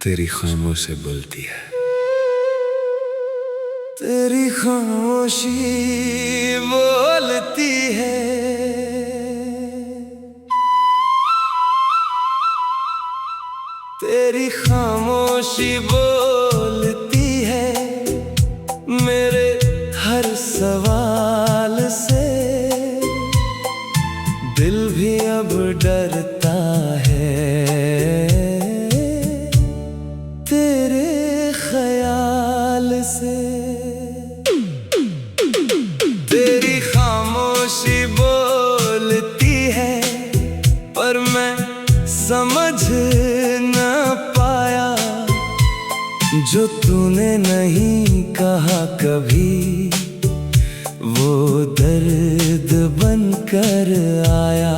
तेरी खामोशी बोलती है। तेरी खामोशी बोलती है। तेरी खामोशी बोलती है मेरे हर सवाल से। दिल भी अब डरता है तेरे ख्याल से। तेरी खामोशी बोलती है पर मैं समझ न पाया जो तूने नहीं कहा कभी, वो दर्द बनकर आया।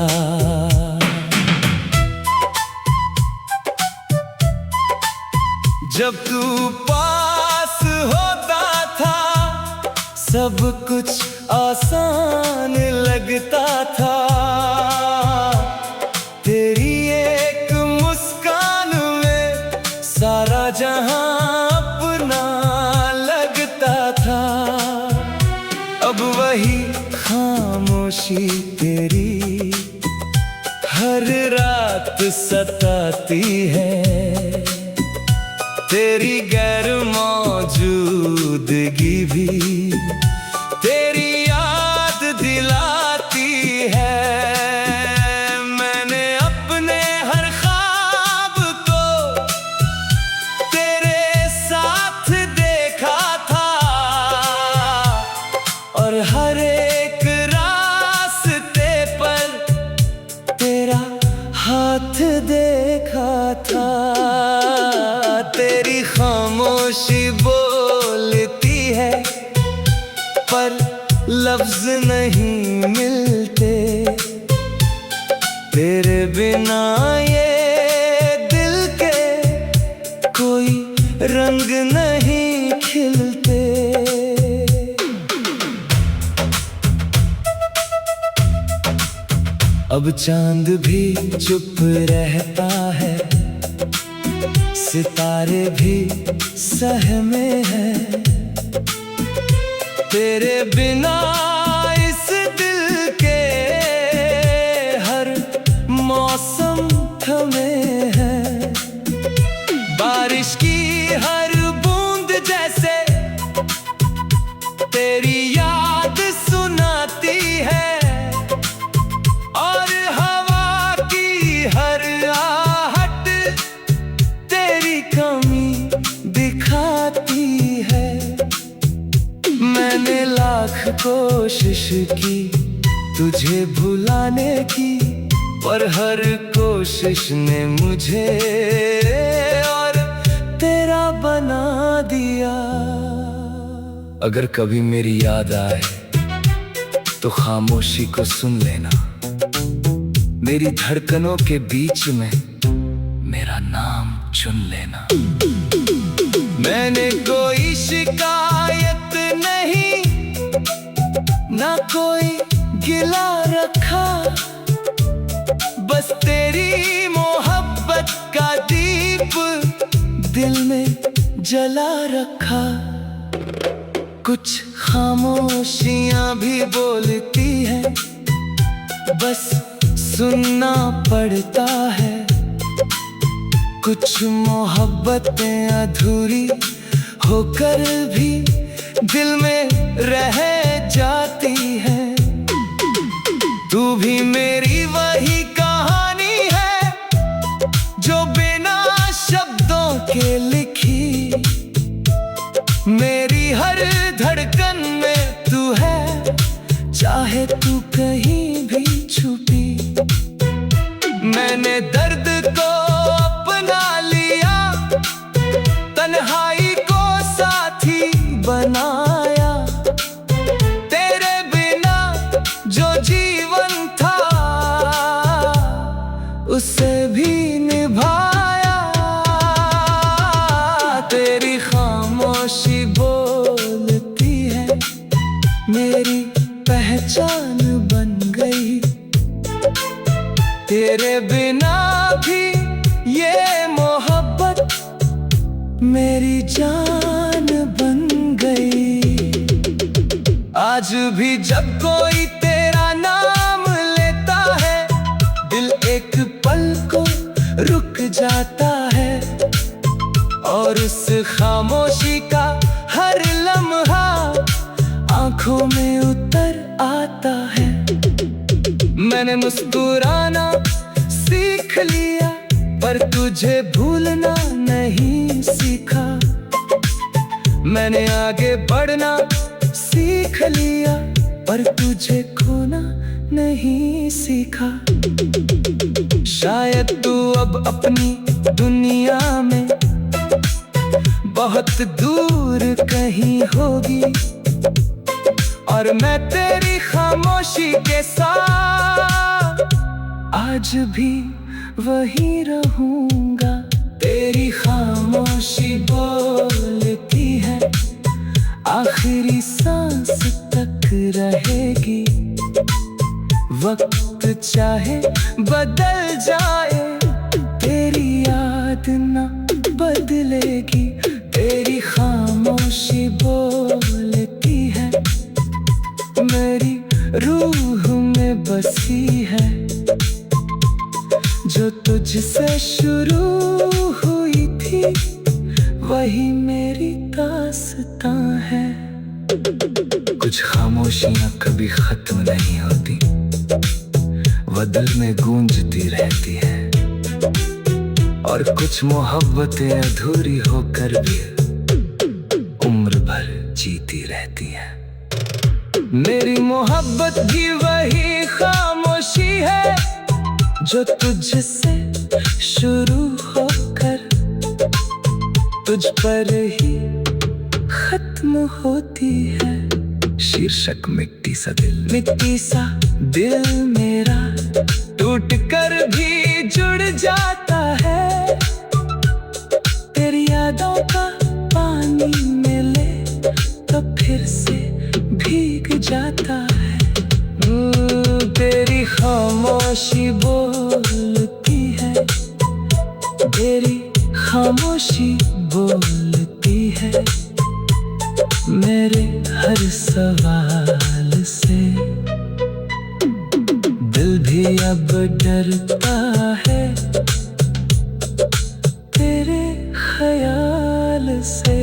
जब तू पास होता था सब कुछ आसान लगता था। तेरी एक मुस्कान में सारा जहां अपना लगता था। अब वही खामोशी तेरी हर रात सताती है। तेरी गैर मौजूदगी भी तेरी याद दिलाती है। मैंने अपने हर ख्वाब को तेरे साथ देखा था और हर एक रास्ते पर तेरा हाथ देखा था। तेरी खामोशी बोलती है पर लफ्ज नहीं मिलते। तेरे बिना ये दिल के कोई रंग नहीं खिलते। अब चांद भी चुप रहता है, सितारे भी सहमे हैं। तेरे बिना इस दिल के हर मौसम थमे हैं। बारिश की हर बूंद जैसे तेरी याद सुनाती है और हवा की हर आहट तेरी कमी दिखाती है। मैंने लाख कोशिश की तुझे भुलाने की पर हर कोशिश ने मुझे और तेरा बना दिया। अगर कभी मेरी याद आए तो खामोशी को सुन लेना। मेरी धड़कनों के बीच में मेरा नाम चुन लेना। मैंने कोई शिकायत नहीं ना कोई गिला रखा, बस तेरी मोहब्बत का दीप दिल में जला रखा। कुछ खामोशियां भी बोलती हैं बस सुनना पड़ता है। कुछ मोहब्बतें अधूरी होकर भी दिल में रह जाती है। तू भी मेरी वही कहानी है जो बिना शब्दों के लिखी। मेरी हर धड़कन में तू है चाहे तू कहीं भी छुपी। मैंने दर्द को अपना लिया, तन्हाई को साथी बनाया। तेरे बिना जो जीवन था उसे भी निभाया। तेरी खामोशी बोलती है मेरी पहचान बन गई। तेरे बिना भी ये मेरी जान बन गई। आज भी जब कोई तेरा नाम लेता है, दिल एक पल को रुक जाता है, और उस खामोशी का हर लम्हा आंखों में उतर आता है। मैंने मुस्कुराना सीख लिया, पर तुझे भूलना नहीं सीखा। मैंने आगे बढ़ना सीख लिया, पर तुझे खोना नहीं सीखा। शायद तू अब अपनी दुनिया में बहुत दूर कहीं होगी, और मैं तेरी खामोशी के साथ आज भी वही रहूंगा। तेरी खामोशी बोलती है, आखिरी सांस तक रहेगी। वक्त चाहे बदल जाए, तेरी याद ना बदलेगी। तेरी खामोशी बोलती है, मेरी रूह में बसी है। जो तुझसे शुरू हुई थी, वही मेरी दास्तां है। कुछ खामोशियां कभी खत्म नहीं होती, वह दिल में गूंजती रहती है। और कुछ मोहब्बतें अधूरी होकर भी उम्र भर जीती रहती हैं। मेरी मोहब्बत भी वही खामोशी है, जो तुझसे शुरू होकर तुझ पर ही खत्म होती है। शीर्षक मिट्टी सा दिल। मिट्टी सा दिल मेरा टूट कर भी जुड़ जाता है, तेरी यादों का पानी मिले तो फिर से भीग जाता है। तेरी खामोशी बोलती है, तेरी खामोशी बोलती है, मेरे हर सवाल से। दिल भी अब डरता है तेरे ख्याल से।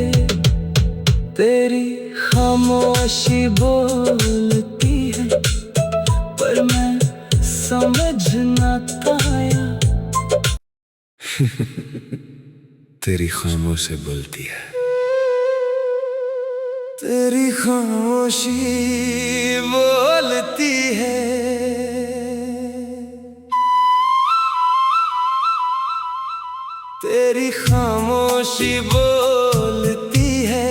तेरी खामोशी बोलती है, पर मैं समझ ना पाया। तेरी खामोशी बोलती है। तेरी खामोशी बोलती है, तेरी खामोशी बोलती है,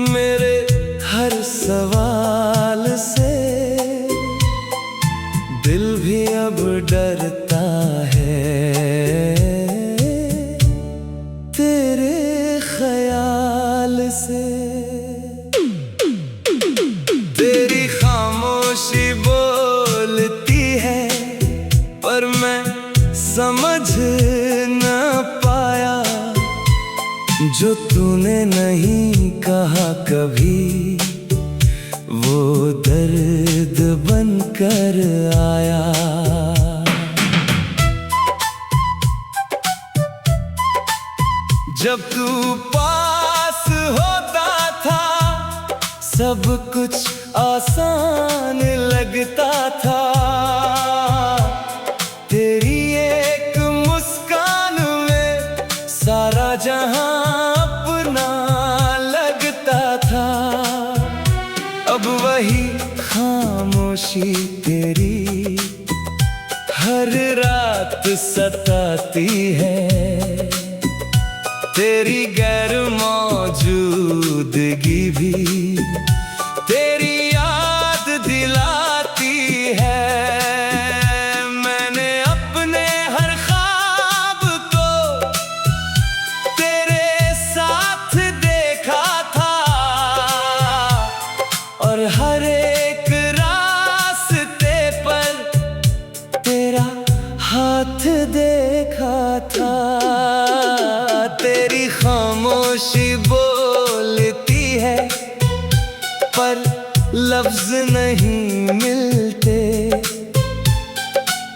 मेरे हर सवाल से। दिल भी अब डरता है तेरे ख्याल से। तेरी खामोशी बोलती है, पर मैं समझ न पाया। जो तूने नहीं कहा कभी, वो दर्द बनकर आया। जब तू पास होता था, सब कुछ आसान लगता था। तेरी एक मुस्कान में सारा जहां अपना लगता था। अब वही खामोशी तेरी हर रात सताती है। तेरी गैर मौजूदगी भी तेरी याद दिलाती है। मैंने अपने हर ख्वाब को तेरे साथ देखा था, और हर एक रास्ते पर तेरा हाथ देखा था। तेरी लफ्ज नहीं मिलते,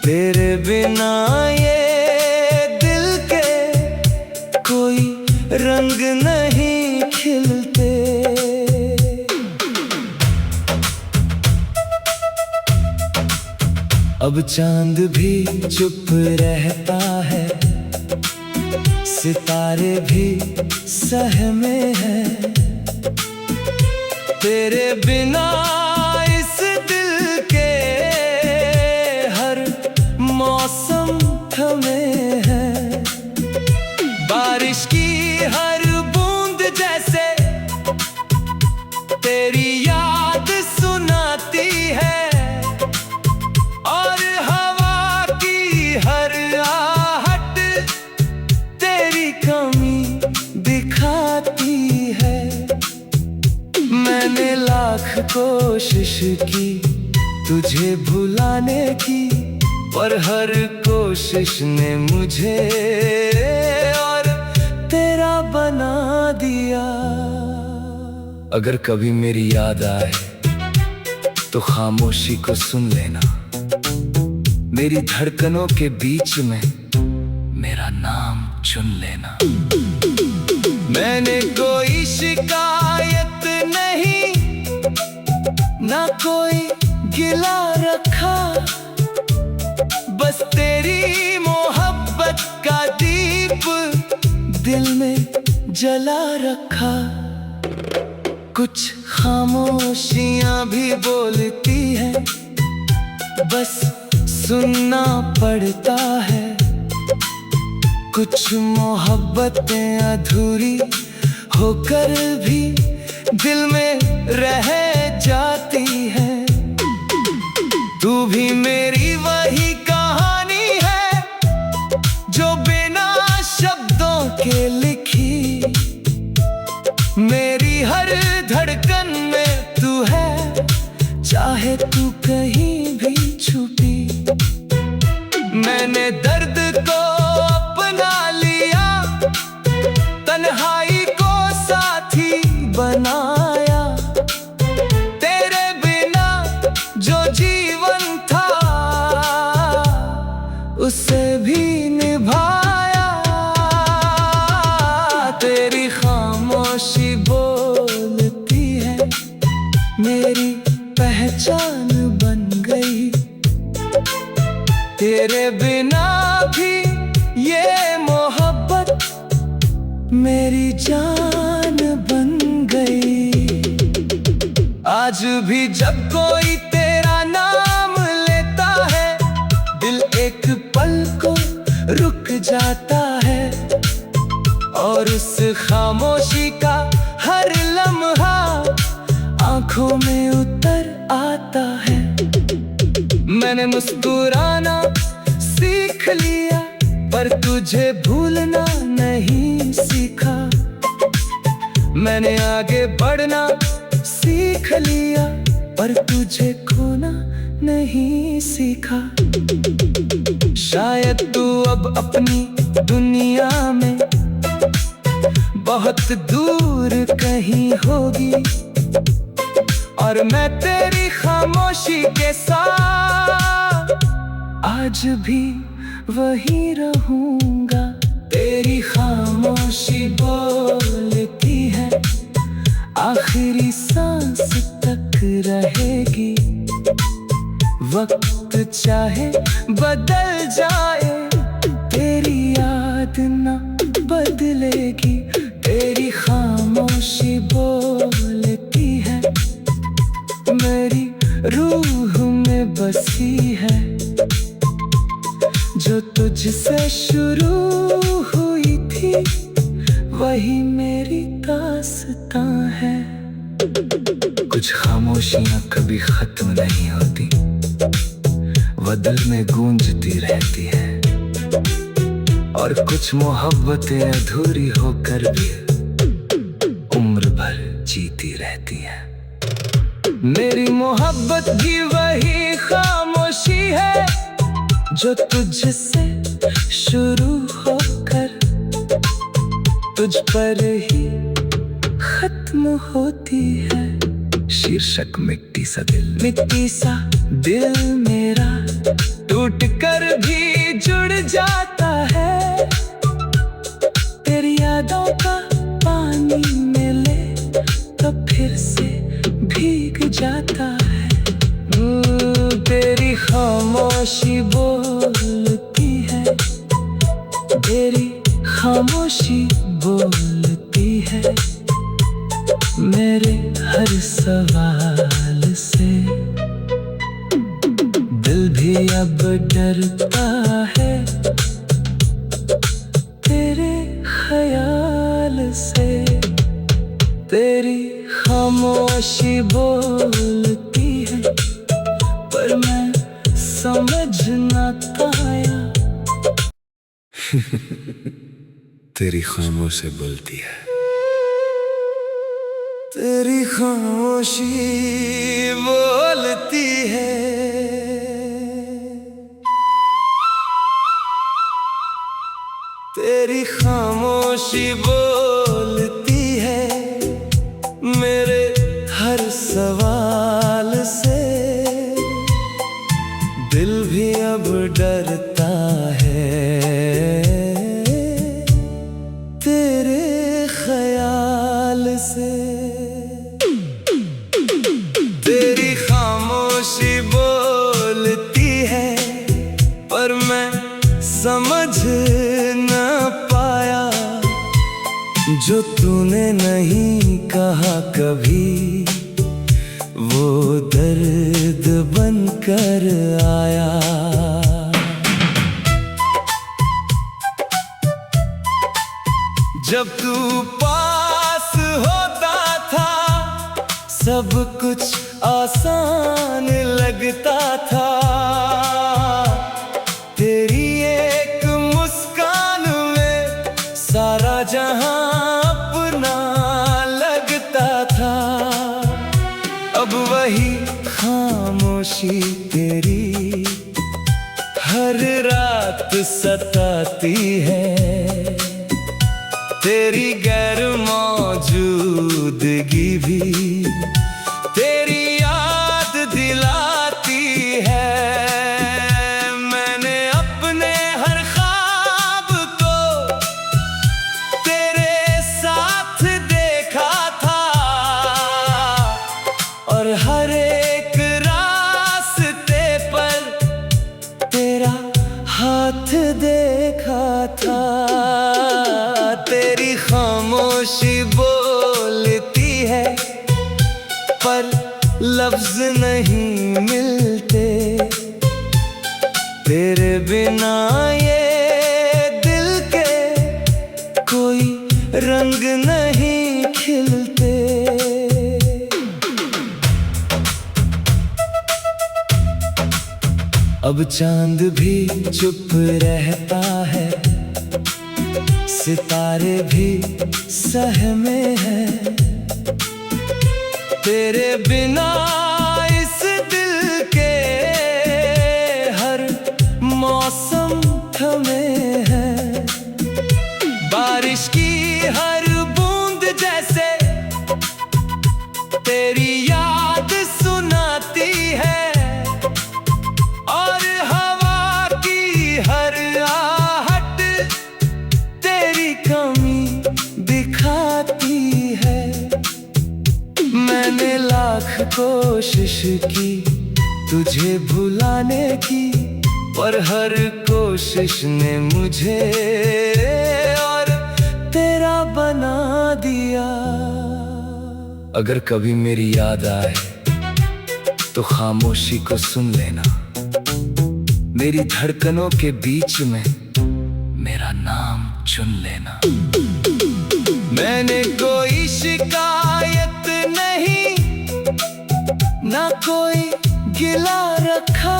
तेरे बिना ये दिल के कोई रंग नहीं खिलते। अब चांद भी चुप रहता है, सितारे भी सहमे हैं, तेरे बिना इस दिल के हर मौसम थमे हैं। बारिश की हर बूंद जैसे तेरी याद सुनाती है, और हवा की हर आहट तेरी कमी दिखाती है। मैंने लाख कोशिश की तुझे भुलाने की, पर हर कोशिश ने मुझे और तेरा बना दिया। अगर कभी मेरी याद आए तो खामोशी को सुन लेना, मेरी धड़कनों के बीच में मेरा नाम चुन लेना। मैंने कोई शिकायत नहीं, ना कोई गिला रखा, बस तेरी मोहब्बत का दीप दिल में जला रखा। कुछ खामोशियां भी बोलती हैं, बस सुनना पड़ता है। कुछ मोहब्बतें अधूरी होकर भी दिल में रह जाती है। तू भी मेरी वही कहानी है जो बिना शब्दों के लिखी, मेरी हर धड़कन में तू है, चाहे तू कहीं भी छुपी। मैंने दर्द को अपना लिया, तन्हाई को साथी बनाया, तेरे बिना जो जीवन था उसे भी निभाया। तेरी खामोशी बोलती है, मेरी पहचान बन गई, तेरे बिना भी ये मोहब्बत मेरी जान बन गई। आज भी जब कोई तेरा नाम लेता है, दिल एक पल को रुक जाता है, और उस खामोशी का हर लम्हा आंखों में उतर आता है। मैंने मुस्कुराना सीख लिया, पर तुझे भूलना नहीं सीखा। मैंने आगे बढ़ना सीख लिया, पर तुझे खोना नहीं सीखा। शायद तू अब अपनी दुनिया में बहुत दूर कहीं होगी, और मैं तेरी खामोशी के साथ आज भी वही रहूंगा। तेरी खामोशी बोलती है, आखिरी सांस तक रहेगी। वक्त चाहे बदल जाए, तेरी याद ना बदलेगी। तेरी खामोशी बोलती है, मेरी रूह में बसी है, जो तुझसे शुरू हुई थी वही मेरी दास्तां है। कुछ खामोशियां कभी खत्म नहीं होती, वह दिल में गूंजती रहती है, और कुछ मोहब्बतें अधूरी होकर भी उम्र भर जीती रहती है। मेरी मोहब्बत भी वही खामोशी है, जो तुझसे शुरू होकर तुझ पर ही खत्म होती है। शीर्षक मिट्टी सा दिल। मिट्टी सा दिल मेरा टूट कर भी जुड़ जाता है, तेरी यादों का पानी मिले तो फिर से भीग जाता है। तेरी खामोशी बोलती है, तेरी खामोशी बोलती है मेरे हर सवाल से। दिल भी अब डरता है तेरे ख्याल से। तेरी खामोशी बोलती है पर मैं समझ न पाया। तेरी खामोशी बोलती है। तेरी खामोशी बोलती है। तेरी खामोशी बोलती है मेरे हर सवाल से। दिल भी अब डरता है तेरे ख्याल से। तेरी खामोशी बोलती है पर मैं समझ न पाया। जो तूने नहीं कहा कभी वो दर्द बनकर आया। जब तू पास होता था सब कुछ आसान लगता था। तेरी एक मुस्कान में सारा जहां अपना लगता था। अब वही खामोशी तेरी हर रात सताती है। तेरी गैर मौजूदगी भी तेरी याद दिलाती है। मैंने अपने हर ख्वाब को तेरे साथ देखा था और हर एक रास्ते पर तेरा हाथ देखा था। तेरी खामोशी बोलती है पर लफ्ज नहीं मिलते। तेरे बिना ये दिल के कोई रंग नहीं खिलते। अब चांद भी चुप रहता है, सितारे भी सहमे हैं। तेरे बिना इस दिल के हर मौसम थमे हैं। बारिश की हर बूंद जैसे तेरी याद सुनाती है और हवा की हर आहट तेरी कमी दिखाती है। मैंने लाख कोशिश की तुझे भुलाने की पर हर कोशिश ने मुझे और तेरा बना दिया। अगर कभी मेरी याद आए तो खामोशी को सुन लेना। मेरी धड़कनों के बीच में मेरा नाम चुन लेना। मैंने कोई शिकायत नहीं ना कोई गिला रखा,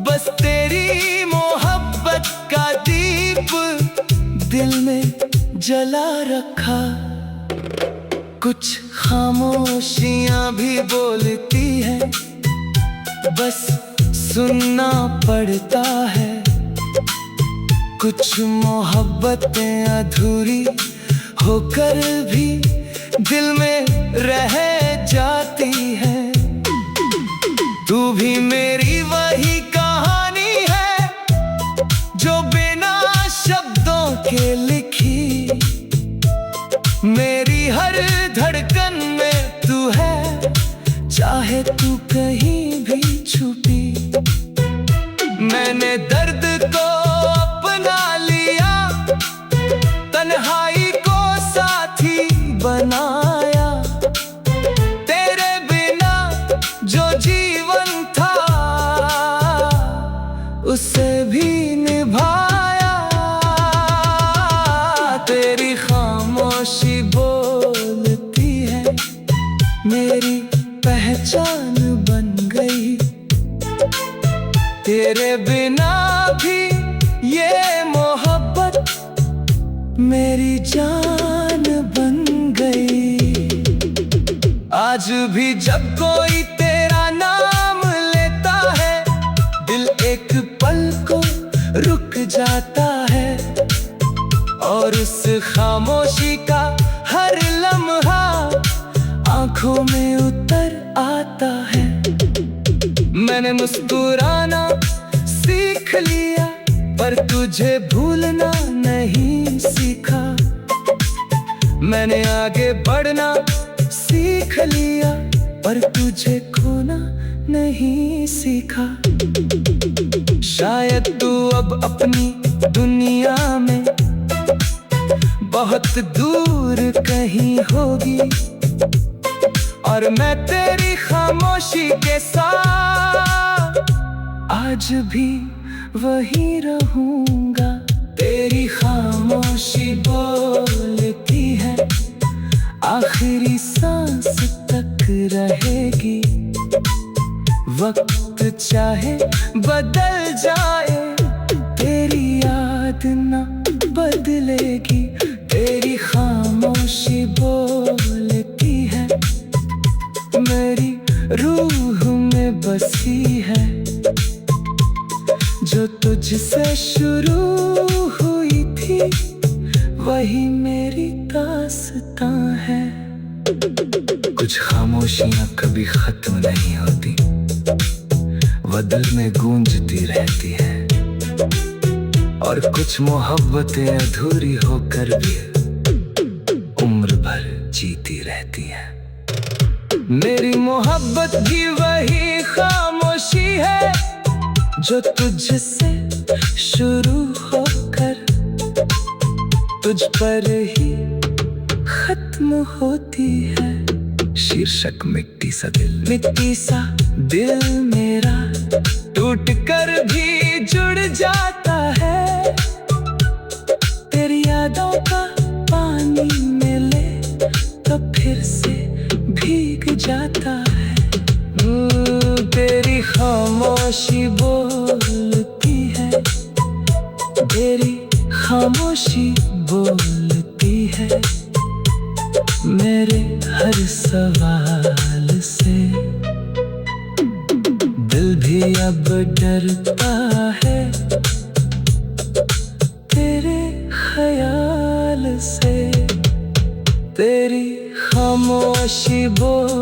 बस तेरी मोहब्बत का दीप दिल में जला रखा। कुछ खामोशियां भी बोलती हैं, बस सुनना पड़ता है। कुछ मोहब्बतें अधूरी होकर भी दिल में रह जाती है। तू भी मेरी वही कहानी है जो बिना शब्दों के लिखी। मेरी हर धड़कन में तू है, चाहे तू कहीं भी छुपी। मैंने दर्द को अपना लिया, तन्हाई को साथी बनाया। तेरे बिना जो जीवन था उसे भी निभाया। तेरी खामोशी बोलती है, मेरी पहचान बन गई। तेरे बिना भी ये मोहब्बत मेरी जान बन गई। आज भी जब कोई तेरा नाम लेता है, दिल एक पल को रुक जाता है। और उस खामोशी का हर लम्हा आंखों में उतर आता है। मैंने मुस्कुराना सीख लिया, पर तुझे भूलना नहीं सीखा। मैंने आगे बढ़ना सीख लिया, पर तुझे खोना नहीं सीखा। शायद तू अब अपनी दुनिया में बहुत दूर कहीं होगी, और मैं तेरी खामोशी के साथ आज भी वही रहूंगा। तेरी खामोशी बोलती है, आखिरी सांस तक रहेगी। वक्त चाहे बदल जाए, तेरी याद ना बदलेगी। तेरी खामोशी बोलती है, मेरी रूह में बसी है। जो तुझसे शुरू हुई थी, वही मेरी दास्तां है। कुछ खामोशियां कभी खत्म नहीं होती, वो दिल में गूंजती रहती है। और कुछ मोहब्बतें अधूरी होकर भी उम्र भर जीती रहती हैं। मेरी मोहब्बत भी वही खामोशी है जो तुझसे शुरू होकर तुझ पर ही खत्म होती है। शीर्षक मिट्टी सा दिल। मिट्टी सा दिल मेरा टूट कर भी जुड़ जाता है। तेरी यादों का पानी मिले तो फिर से भीग जाता है। तेरी खामोशी बोलती है, तेरी खामोशी बोलती है मेरे हर सवाल से। दिल भी अब डरता है तेरे ख्याल से। तेरी खामोशी बोल